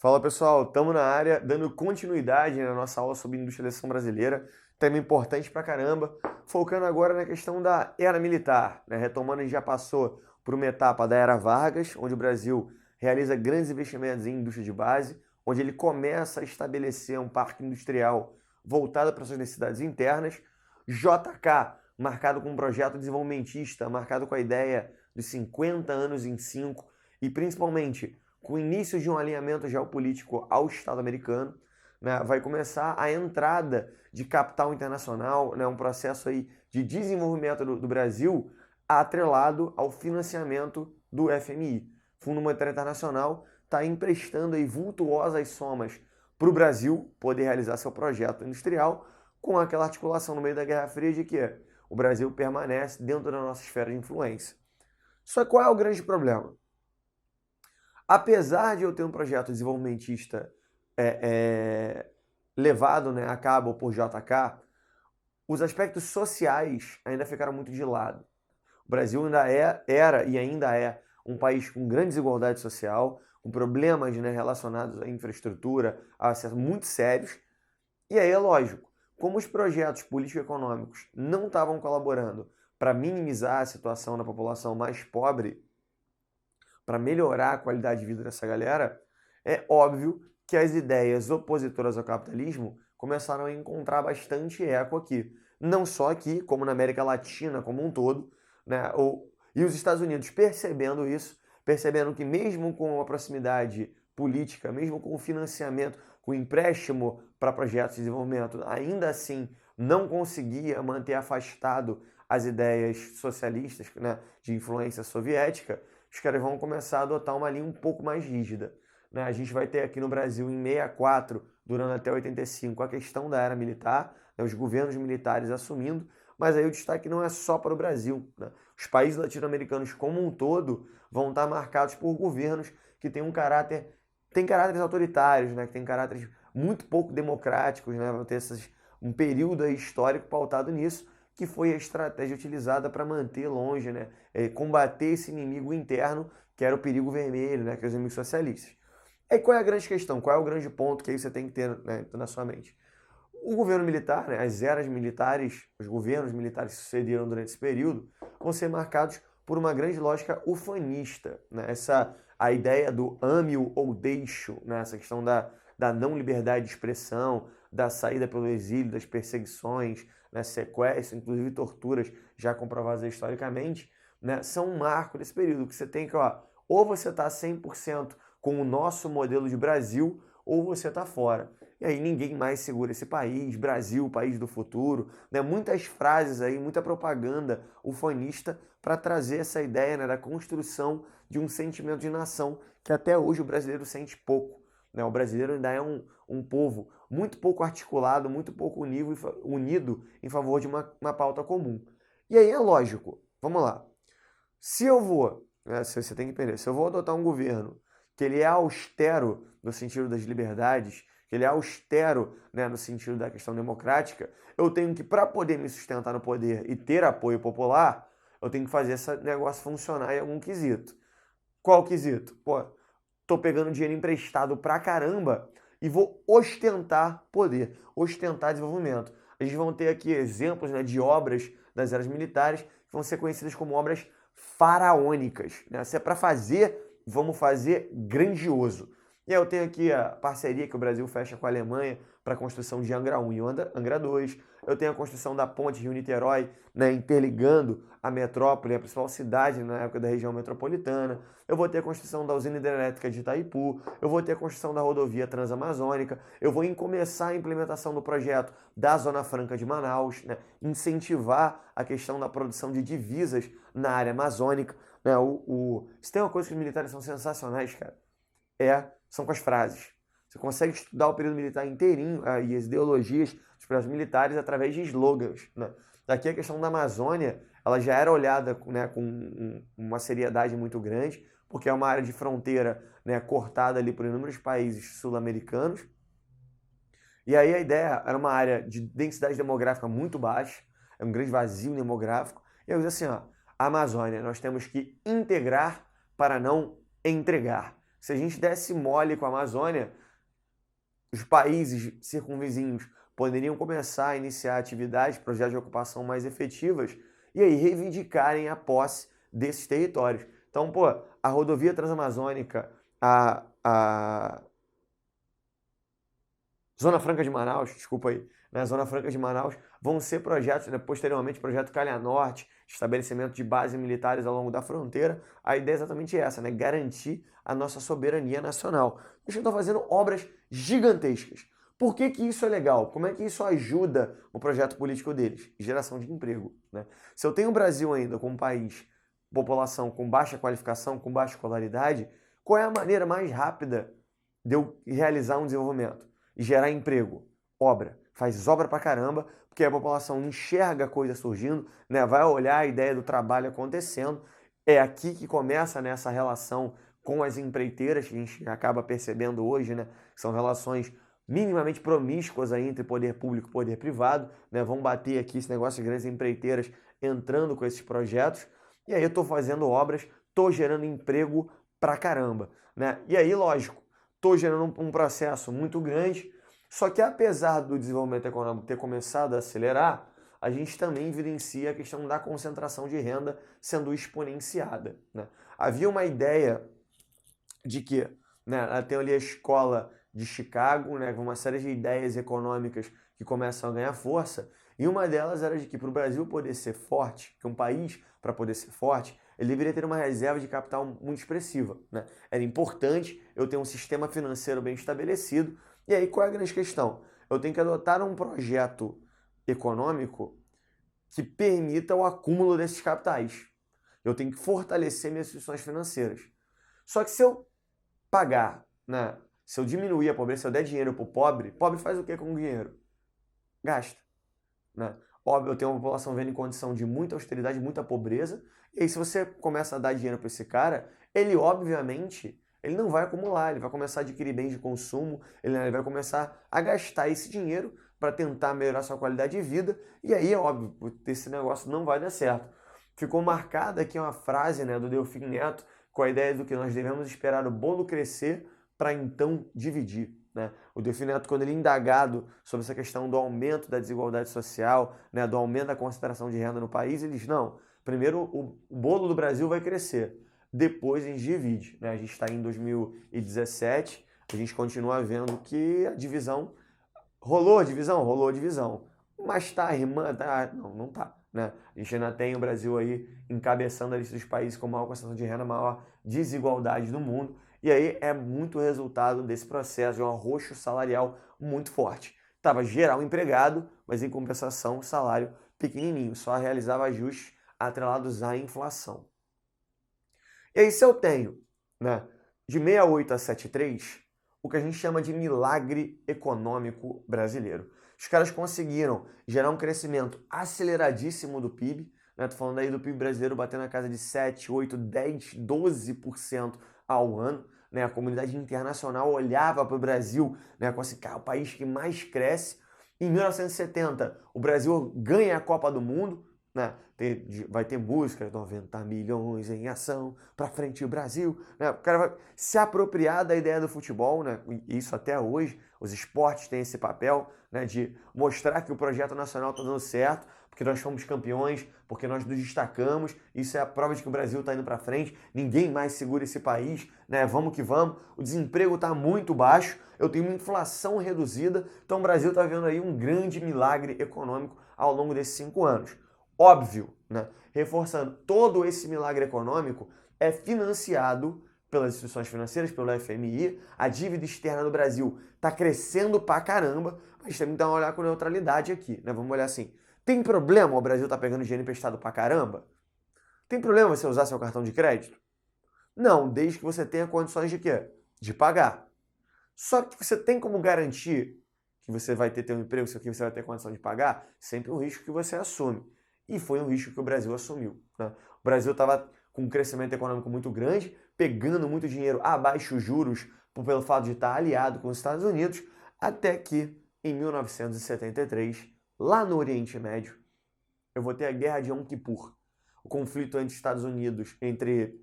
Fala pessoal, estamos na área dando continuidade na nossa aula sobre industrialização brasileira, tema importante pra caramba, focando agora na questão da era militar, né? Retomando, a gente já passou por uma etapa da era Vargas, onde o Brasil realiza grandes investimentos em indústria de base, onde ele começa a estabelecer um parque industrial voltado para suas necessidades internas. JK, marcado com um projeto desenvolvimentista, marcado com a ideia de 50 anos em 5, e principalmente com o início de um alinhamento geopolítico ao Estado americano, né, vai começar a entrada de capital internacional, né, um processo aí de desenvolvimento do Brasil atrelado ao financiamento do FMI. Fundo Monetário Internacional está emprestando aí vultuosas somas para o Brasil poder realizar seu projeto industrial, com aquela articulação no meio da Guerra Fria de que o Brasil permanece dentro da nossa esfera de influência. Só que qual é o grande problema? Apesar de eu ter um projeto desenvolvimentista levado, né, a cabo por JK, os aspectos sociais ainda ficaram muito de lado. O Brasil era e ainda é um país com grande desigualdade social, com problemas, né, relacionados à infraestrutura, a acesso muito sérios. E aí é lógico, como os projetos político-econômicos não estavam colaborando para minimizar a situação da população mais pobre, para melhorar a qualidade de vida dessa galera, é óbvio que as ideias opositoras ao capitalismo começaram a encontrar bastante eco aqui. Não só aqui, como na América Latina como um todo, né? E os Estados Unidos percebendo isso, percebendo que mesmo com a proximidade política, mesmo com o financiamento, com o empréstimo para projetos de desenvolvimento, ainda assim não conseguia manter afastado as ideias socialistas, né, de influência soviética. Os caras vão começar a adotar uma linha um pouco mais rígida, né? A gente vai ter aqui no Brasil, em 64, durando até 85, a questão da era militar, né, os governos militares assumindo, mas aí o destaque não é só para o Brasil, né? Os países latino-americanos como um todo vão estar marcados por governos que têm tem caráteres autoritários, né, que têm caráteres muito pouco democráticos, né? Vão ter um período aí histórico pautado nisso, que foi a estratégia utilizada para manter longe, né, combater esse inimigo interno, que era o perigo vermelho, né, que eram os inimigos socialistas. E qual é a grande questão? Qual é o grande ponto que aí você tem que ter, né, na sua mente? O governo militar, né, as eras militares, os governos militares que sucederam durante esse período, vão ser marcados por uma grande lógica ufanista, né? A ideia do ame-o ou deixe-o, né? Essa questão da não liberdade de expressão, da saída pelo exílio, das perseguições, né, sequestros, inclusive torturas já comprovadas historicamente, né, são um marco desse período, que você tem que, ó, ou você está 100% com o nosso modelo de Brasil, ou você está fora. E aí ninguém mais segura esse país, Brasil, país do futuro, né? Muitas frases aí, muita propaganda ufanista para trazer essa ideia, né, da construção de um sentimento de nação que até hoje o brasileiro sente pouco, né? O brasileiro ainda é um povo muito pouco articulado, muito pouco unido em favor de uma pauta comum. E aí é lógico, vamos lá, se eu vou, né, você tem que entender, se eu vou adotar um governo que ele é austero no sentido das liberdades, que ele é austero, né, no sentido da questão democrática, eu tenho que, para poder me sustentar no poder e ter apoio popular, eu tenho que fazer esse negócio funcionar em algum quesito. Qual quesito? Pô, tô pegando dinheiro emprestado pra caramba e vou ostentar poder, ostentar desenvolvimento. A gente vai ter aqui exemplos, né, de obras das eras militares que vão ser conhecidas como obras faraônicas, né? Se é para fazer, vamos fazer grandioso. E aí eu tenho aqui a parceria que o Brasil fecha com a Alemanha para a construção de Angra 1 e Angra 2. Eu tenho a construção da ponte Rio-Niterói, né, interligando a metrópole, a principal cidade na época da região metropolitana. Eu vou ter a construção da usina hidrelétrica de Itaipu. Eu vou ter a construção da rodovia transamazônica. Eu vou começar a implementação do projeto da Zona Franca de Manaus, né, incentivar a questão da produção de divisas na área amazônica, né? Se tem uma coisa que os militares são sensacionais, cara, são com as frases. Você consegue estudar o período militar inteirinho e as ideologias dos projetos militares através de slogans, né? Daqui a questão da Amazônia, ela já era olhada, né, com uma seriedade muito grande, porque é uma área de fronteira, né, cortada ali por inúmeros países sul-americanos. E aí a ideia era uma área de densidade demográfica muito baixa, é um grande vazio demográfico. E eu disse assim, ó, a Amazônia, nós temos que integrar para não entregar. Se a gente desse mole com a Amazônia, os países circunvizinhos poderiam começar a iniciar atividades, projetos de ocupação mais efetivas e aí reivindicarem a posse desses territórios. Então, pô, a rodovia transamazônica, a Zona Franca de Manaus, desculpa aí, né, Zona Franca de Manaus, vão ser projetos, né, posteriormente, projeto Calha Norte, estabelecimento de bases militares ao longo da fronteira. A ideia é exatamente essa, né, garantir a nossa soberania nacional. Eles estão fazendo obras gigantescas. Por que que isso é legal? Como é que isso ajuda o projeto político deles? Geração de emprego, né? Se eu tenho o Brasil ainda como um país, população com baixa qualificação, com baixa escolaridade, qual é a maneira mais rápida de eu realizar um desenvolvimento e gerar emprego? Obra. Faz obra pra caramba, porque a população enxerga a coisa surgindo, né? Vai olhar a ideia do trabalho acontecendo. É aqui que começa nessa relação com as empreiteiras, que a gente acaba percebendo hoje, né? São relações minimamente promíscuas aí entre poder público e poder privado, né? Vão bater aqui esse negócio de grandes empreiteiras entrando com esses projetos. E aí eu estou fazendo obras, estou gerando emprego pra caramba, né? E aí, lógico, estou gerando um processo muito grande, só que apesar do desenvolvimento econômico ter começado a acelerar, a gente também evidencia a questão da concentração de renda sendo exponenciada, né? Havia uma ideia de que, né, tem ali a escola de Chicago, né, com uma série de ideias econômicas que começam a ganhar força, e uma delas era de que para o Brasil poder ser forte, que um país, para poder ser forte, ele deveria ter uma reserva de capital muito expressiva, né? Era importante eu ter um sistema financeiro bem estabelecido. E aí qual é a grande questão? Eu tenho que adotar um projeto econômico que permita o acúmulo desses capitais. Eu tenho que fortalecer minhas instituições financeiras. Só que se eu pagar, né, se eu diminuir a pobreza, se eu der dinheiro para o pobre, pobre faz o que com o dinheiro? Gasta, né? Óbvio, eu tenho uma população vendo em condição de muita austeridade, muita pobreza, e aí se você começa a dar dinheiro para esse cara, ele obviamente, ele não vai acumular, ele vai começar a adquirir bens de consumo, ele vai começar a gastar esse dinheiro para tentar melhorar sua qualidade de vida, e aí é óbvio, esse negócio não vai dar certo. Ficou marcada aqui uma frase, né, do Delfim Neto, com a ideia do que nós devemos esperar o bolo crescer para então dividir, né? O Delfim Neto, quando ele é indagado sobre essa questão do aumento da desigualdade social, né, do aumento da concentração de renda no país, ele diz, não, primeiro o bolo do Brasil vai crescer, depois a gente divide, né? A gente está em 2017, a gente continua vendo que a divisão, rolou divisão, mas tá, irmã, tá, não, não tá, né? A gente ainda tem o Brasil aí encabeçando a lista dos países com maior concentração de renda, maior desigualdade do mundo. E aí é muito resultado desse processo de um arroxo salarial muito forte. Tava geral empregado, mas em compensação salário pequenininho, só realizava ajustes atrelados à inflação. E aí se eu tenho, né, de 68 a 73, o que a gente chama de milagre econômico brasileiro. Os caras conseguiram gerar um crescimento aceleradíssimo do PIB, né? Tô falando aí do PIB brasileiro batendo na casa de 7, 8, 10, 12% ao ano, né? A comunidade internacional olhava para o Brasil, né, como assim, cara, o país que mais cresce. Em 1970, o Brasil ganha a Copa do Mundo, né? Vai ter música, 90 milhões em ação, pra frente o Brasil, né? O cara vai se apropriar da ideia do futebol, né? E isso até hoje, os esportes têm esse papel, né, de mostrar que o projeto nacional está dando certo, porque nós fomos campeões, porque nós nos destacamos, isso é a prova de que o Brasil está indo para frente, ninguém mais segura esse país, né? Vamos que vamos, o desemprego está muito baixo, eu tenho uma inflação reduzida, então o Brasil está vendo aí um grande milagre econômico ao longo desses 5 anos. Óbvio, né? Reforçando, todo esse milagre econômico é financiado pelas instituições financeiras, pelo FMI, a dívida externa do Brasil está crescendo pra caramba, mas também dá uma olhar com neutralidade aqui, né? Vamos olhar assim, tem problema o Brasil tá pegando dinheiro emprestado pra caramba? Tem problema você usar seu cartão de crédito? Não, desde que você tenha condições de quê? De pagar. Só que você tem como garantir que você vai ter um emprego, que você vai ter condição de pagar? Sempre um risco que você assume. E foi um risco que o Brasil assumiu, né? O Brasil estava com um crescimento econômico muito grande, pegando muito dinheiro a baixos juros pelo fato de estar aliado com os Estados Unidos, até que, em 1973, lá no Oriente Médio, eu vou ter a Guerra de Yom Kippur, o conflito entre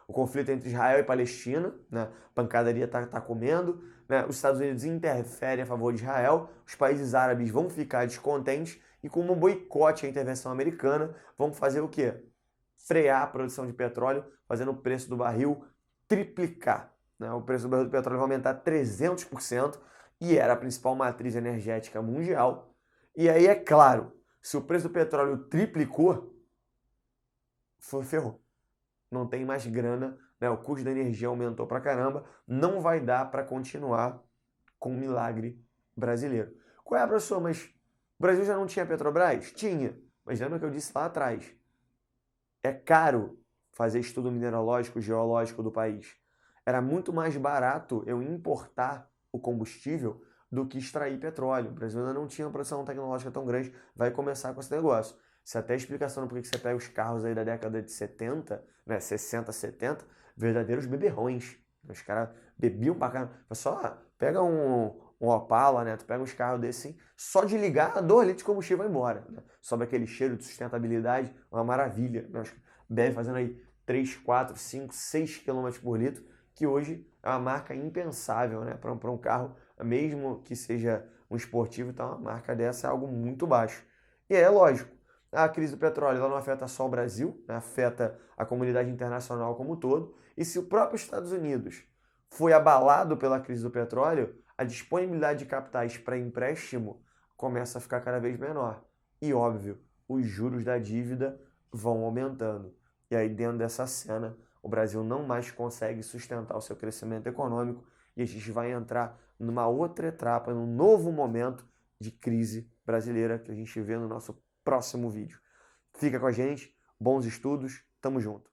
o conflito entre Israel e Palestina, né? Pancadaria tá comendo, né? Os Estados Unidos interferem a favor de Israel, os países árabes vão ficar descontentes e com um boicote à intervenção americana, vão fazer o quê? Frear a produção de petróleo, fazendo o preço do barril triplicar, né? O preço do barril do petróleo vai aumentar 300% e era a principal matriz energética mundial. E aí, é claro, se o preço do petróleo triplicou, ferrou. Não tem mais grana, né? O custo da energia aumentou pra caramba, não vai dar para continuar com o milagre brasileiro. Qual é, professor? Mas o Brasil já não tinha Petrobras? Tinha, mas lembra que eu disse lá atrás? É caro fazer estudo mineralógico, geológico do país. Era muito mais barato eu importar o combustível do que extrair petróleo. O Brasil ainda não tinha uma produção tecnológica tão grande, vai começar com esse negócio. Isso é até a explicação por que você pega os carros aí da década de 70, né, 60, 70, verdadeiros beberrões. Os caras bebiam pra caramba. Só pega um Opala, né? Tu pega uns carros desses, assim, só de ligar, 2 litros de combustível vai embora. Né? Sobe aquele cheiro de sustentabilidade, uma maravilha. Né? Bebe fazendo aí 3, 4, 5, 6 km por litro, que hoje é uma marca impensável, né? Para um carro, mesmo que seja um esportivo, então uma marca dessa é algo muito baixo. E é lógico, a crise do petróleo ela não afeta só o Brasil, né? Afeta a comunidade internacional como um todo. E se o próprio Estados Unidos foi abalado pela crise do petróleo, a disponibilidade de capitais para empréstimo começa a ficar cada vez menor. E óbvio, os juros da dívida vão aumentando. E aí, dentro dessa cena, o Brasil não mais consegue sustentar o seu crescimento econômico e a gente vai entrar numa outra etapa, num novo momento de crise brasileira que a gente vê no nosso próximo vídeo. Fica com a gente, bons estudos, tamo junto.